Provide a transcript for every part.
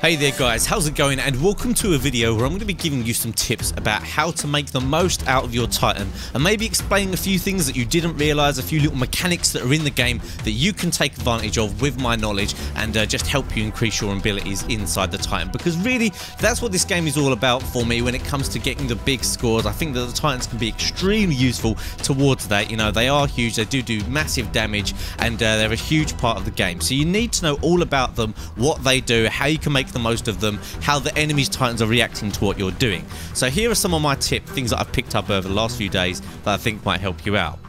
Hey there guys, how's it going, and welcome to a video where I'm going to be giving you some tips about how to make the most out of your Titan and maybe explaining a few things that you didn't realise, a few little mechanics that are in the game that you can take advantage of with my knowledge and just help you increase your abilities inside the Titan, because really that's what this game is all about for me when it comes to getting the big scores. I think that the Titans can be extremely useful towards that. You know, they are huge, they do massive damage, and they're a huge part of the game, so you need to know all about them, what they do, how you can make the most of them, how the enemy's Titans are reacting to what you're doing. So here are some of my tips, things that I've picked up over the last few days that I think might help you out.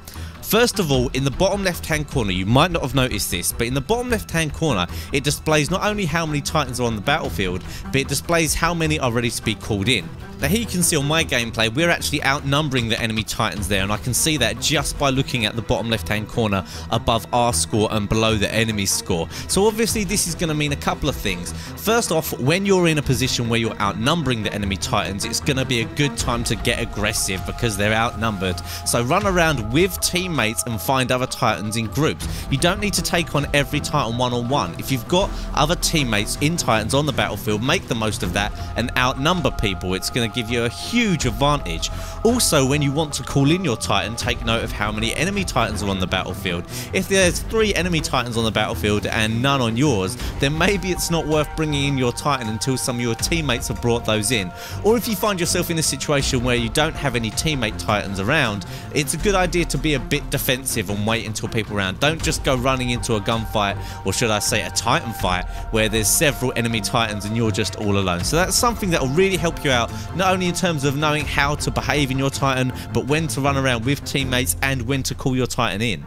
First of all, in the bottom left hand corner, you might not have noticed this, but in the bottom left hand corner it displays not only how many Titans are on the battlefield, but it displays how many are ready to be called in. Now here you can see on my gameplay we're actually outnumbering the enemy Titans there, and I can see that just by looking at the bottom left hand corner above our score and below the enemy's score. So obviously this is going to mean a couple of things. First off, when you're in a position where you're outnumbering the enemy Titans, it's going to be a good time to get aggressive because they're outnumbered. So run around with teammates and find other Titans in groups. You don't need to take on every Titan one-on-one. If you've got other teammates in Titans on the battlefield, make the most of that and outnumber people. It's going to give you a huge advantage. Also, when you want to call in your Titan, take note of how many enemy Titans are on the battlefield. If there's 3 enemy Titans on the battlefield and none on yours, then maybe it's not worth bringing in your Titan until some of your teammates have brought those in. Or if you find yourself in a situation where you don't have any teammate Titans around, it's a good idea to be a bit defensive and wait until people are around. Don't just go running into a gunfight, or should I say a Titan fight, where there's several enemy Titans and you're just all alone. So that's something that will really help you out, not only in terms of knowing how to behave in your Titan, but when to run around with teammates and when to call your Titan in.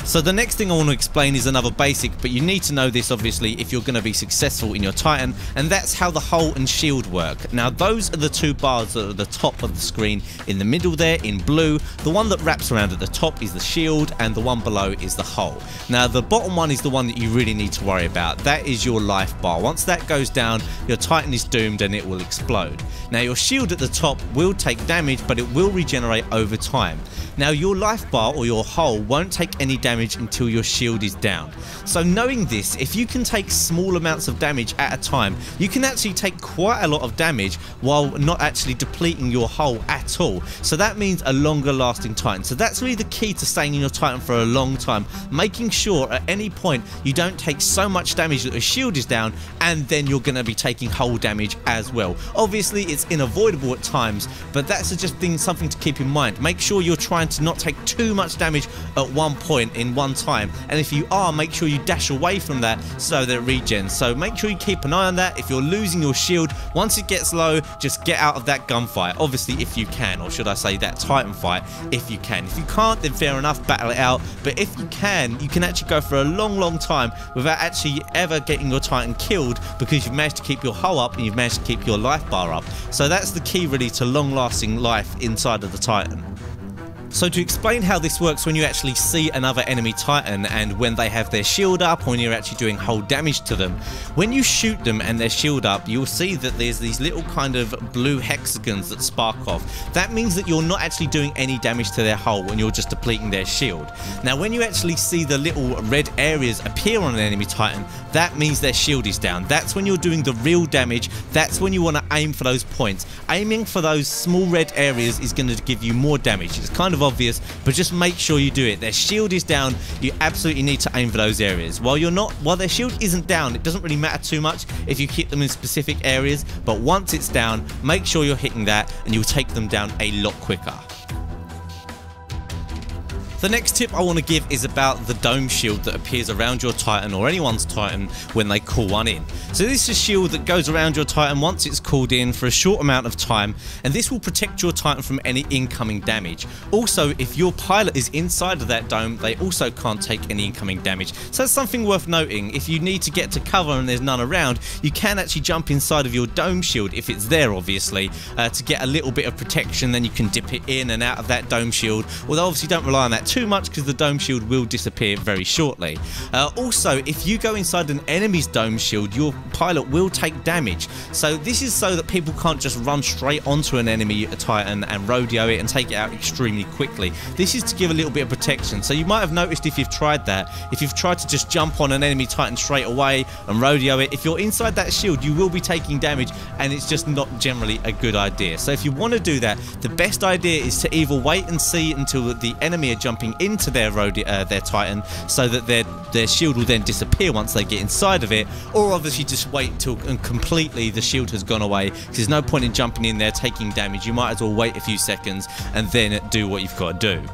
So the next thing I want to explain is another basic, but you need to know this obviously if you're going to be successful in your Titan, and that's how the hull and shield work. Now those are the 2 bars that are at the top of the screen. In the middle there in blue, the one that wraps around at the top is the shield, and the one below is the hull. Now the bottom one is the one that you really need to worry about. That is your life bar. Once that goes down, your Titan is doomed and it will explode. Now your shield at the top will take damage, but it will regenerate over time. Now your life bar or your hull won't take any damage until your shield is down. So knowing this, if you can take small amounts of damage at a time, you can actually take quite a lot of damage while not actually depleting your hull at all. So that means a longer lasting Titan. So that's really the key to staying in your Titan for a long time, making sure at any point you don't take so much damage that your shield is down, and then you're going to be taking hull damage as well. Obviously it's unavoidable at times, but that's just something to keep in mind. Make sure you're trying to not take too much damage at one point in one time, and if you are, make sure you dash away from that so that it regens. So make sure you keep an eye on that. If you're losing your shield, once it gets low, just get out of that gunfight, obviously if you can, or should I say that Titan fight if you can. If you can't, then fair enough, battle it out, but if you can actually go for a long time without actually ever getting your Titan killed, because you've managed to keep your hull up and you've managed to keep your life bar up. So that's the key really to long lasting life inside of the Titan. So to explain how this works when you actually see another enemy Titan and when they have their shield up, or when you're actually doing hull damage to them, when you shoot them and their shield up, you'll see that there's these little kind of blue hexagons that spark off. That means that you're not actually doing any damage to their hull when you're just depleting their shield. Now when you actually see the little red areas appear on an enemy Titan, that means their shield is down. That's when you're doing the real damage. That's when you want to aim for those points. Aiming for those small red areas is going to give you more damage. It's kind of obvious, but just make sure you do it. Their shield is down, you absolutely need to aim for those areas. While their shield isn't down, it doesn't really matter too much if you hit them in specific areas, but once it's down, make sure you're hitting that and you'll take them down a lot quicker. The next tip I want to give is about the dome shield that appears around your Titan, or anyone's Titan, when they call one in. So this is a shield that goes around your Titan once it's called in for a short amount of time, and this will protect your Titan from any incoming damage. Also, if your pilot is inside of that dome, they also can't take any incoming damage. So that's something worth noting. If you need to get to cover and there's none around, you can actually jump inside of your dome shield, if it's there obviously, to get a little bit of protection. Then you can dip it in and out of that dome shield, although obviously don't rely on that too much because the dome shield will disappear very shortly. Also, if you go inside an enemy's dome shield, your pilot will take damage. So this is so that people can't just run straight onto an enemy Titan and rodeo it and take it out extremely quickly. This is to give a little bit of protection. So you might have noticed if you've tried that, if you've tried to just jump on an enemy Titan straight away and rodeo it, if you're inside that shield, you will be taking damage, and it's just not generally a good idea. So if you want to do that, the best idea is to either wait and see until the enemy are jumping into their Titan, so that their shield will then disappear once they get inside of it, or obviously just wait until completely the shield has gone away, because there's no point in jumping in there taking damage. You might as well wait a few seconds and then do what you've got to do.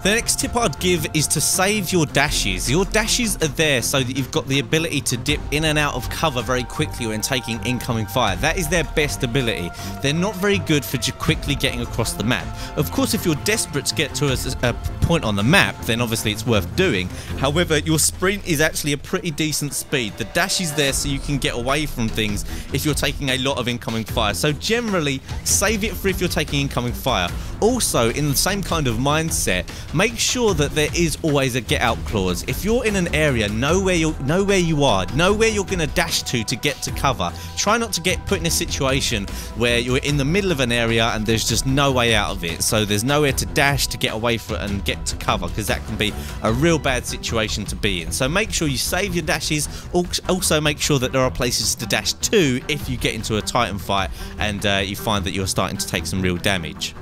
The next tip I'd give is to save your dashes. Your dashes are there so that you've got the ability to dip in and out of cover very quickly when taking incoming fire. That is their best ability. They're not very good for just quickly getting across the map. Of course, if you're desperate to get to a point on the map, then obviously it's worth doing. However, your sprint is actually a pretty decent speed. The dash is there so you can get away from things if you're taking a lot of incoming fire. So generally, save it for if you're taking incoming fire. Also, in the same kind of mindset, make sure that there is always a get out clause. If you're in an area, know where you are, know where you're going to dash to get to cover. Try not to get put in a situation where you're in the middle of an area and there's just no way out of it. So there's nowhere to dash to get away from it and get to cover, because that can be a real bad situation to be in. So make sure you save your dashes. Also make sure that there are places to dash to if you get into a Titan fight and you find that you're starting to take some real damage.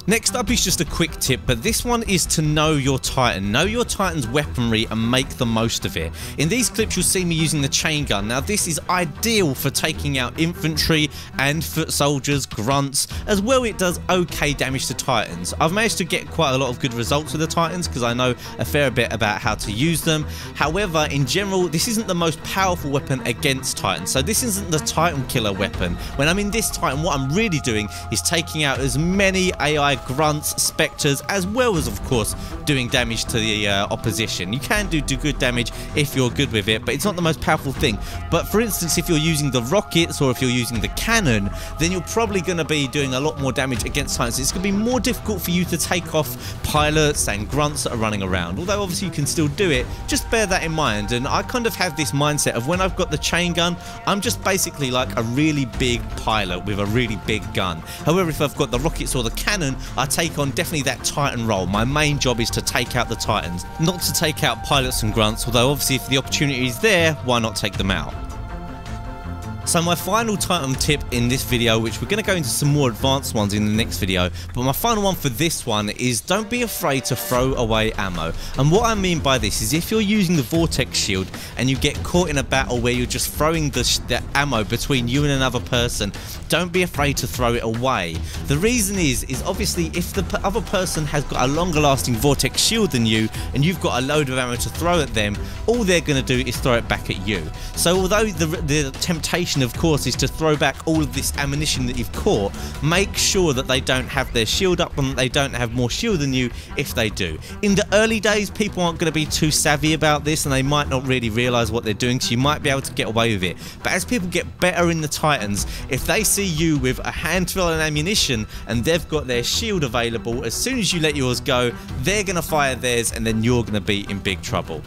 Next up is just a quick tip, but this one is to know your Titan. Know your Titan's weaponry and make the most of it. In these clips you'll see me using the chain gun. Now this is ideal for taking out infantry and foot soldiers, grunts, as well it does okay damage to Titans. I've managed to get quite a lot of good results with the Titans because I know a fair bit about how to use them. However, in general, this isn't the most powerful weapon against Titans. So this isn't the Titan killer weapon. When I'm in this Titan, what I'm really doing is taking out as many AI grunts, spectres, as well as of course doing damage to the opposition. You can do good damage if you're good with it, but it's not the most powerful thing. But for instance, if you're using the rockets or if you're using the cannon, then you're probably going to be doing a lot more damage against Titans. It's going to be more difficult for you to take off pilots and grunts that are running around. Although obviously you can still do it, just bear that in mind. And I kind of have this mindset of when I've got the chain gun, I'm just basically like a really big pilot with a really big gun. However, if I've got the rockets or the cannon, I take on definitely that Titan role. My main job is to take out the Titans, not to take out pilots and grunts, although obviously if the opportunity is there, why not take them out? So my final Titan tip in this video, which we're going to go into some more advanced ones in the next video, but my final one for this one is don't be afraid to throw away ammo. And what I mean by this is if you're using the vortex shield and you get caught in a battle where you're just throwing the ammo between you and another person, don't be afraid to throw it away. The reason is obviously if the other person has got a longer lasting vortex shield than you and you've got a load of ammo to throw at them, all they're going to do is throw it back at you. So although the temptation of course is to throw back all of this ammunition that you've caught, make sure that they don't have their shield up and they don't have more shield than you if they do. In the early days, people aren't going to be too savvy about this and they might not really realise what they're doing, so you might be able to get away with it. But as people get better in the Titans, if they see you with a handful of ammunition and they've got their shield available, as soon as you let yours go, they're going to fire theirs and then you're going to be in big trouble.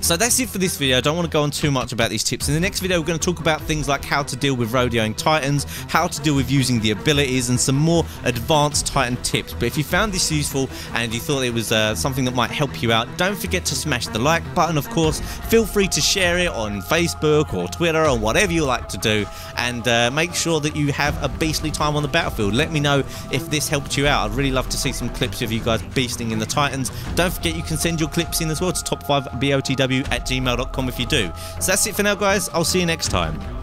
So that's it for this video. I don't want to go on too much about these tips. In the next video, we're going to talk about things like how to deal with rodeoing Titans, how to deal with using the abilities, and some more advanced Titan tips. But if you found this useful and you thought it was something that might help you out, don't forget to smash the like button, of course. Feel free to share it on Facebook or Twitter or whatever you like to do. And make sure that you have a beastly time on the battlefield. Let me know if this helped you out. I'd really love to see some clips of you guys beasting in the Titans. Don't forget you can send your clips in as well to top5botw@gmail.com if you do. So that's it for now, guys. I'll see you next time.